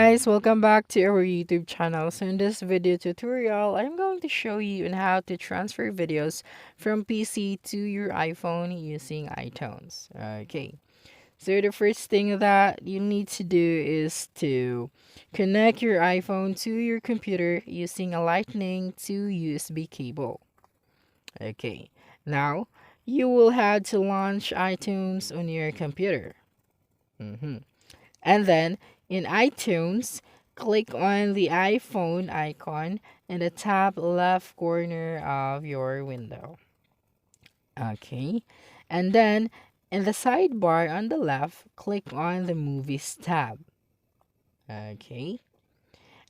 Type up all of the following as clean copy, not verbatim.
Guys, welcome back to our YouTube channel. So in this video tutorial, I'm going to show you on how to transfer videos from PC to your iPhone using iTunes. Okay, so the first thing that you need to do is to connect your iPhone to your computer using a Lightning to USB cable. Okay, now you will have to launch iTunes on your computer. Mhm. And then in iTunes, click on the iPhone icon in the top left corner of your window. Okay. And then in the sidebar on the left, click on the Movies tab. Okay.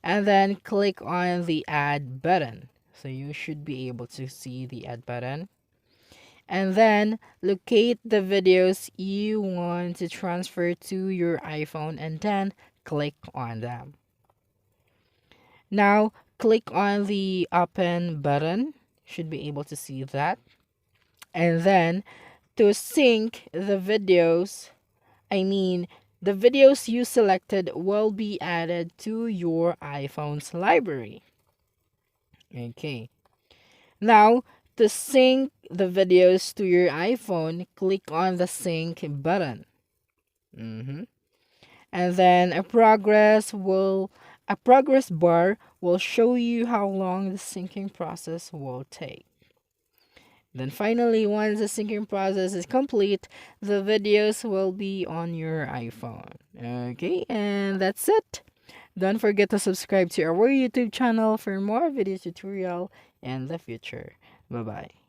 And then click on the Add button. So you should be able to see the Add button. And then locate the videos you want to transfer to your iPhone and then click on them. Now click on the open button. Should be able to see that. And then to sync the videos, I mean the videos you selected will be added to your iPhone's library. Okay. Now, to sync the videos to your iPhone, click on the sync button. Mhm. And then a progress bar will show you how long the syncing process will take. Then finally, once the syncing process is complete, the videos will be on your iPhone. Okay, and that's it. Don't forget to subscribe to our YouTube channel for more video tutorial in the future. Bye bye.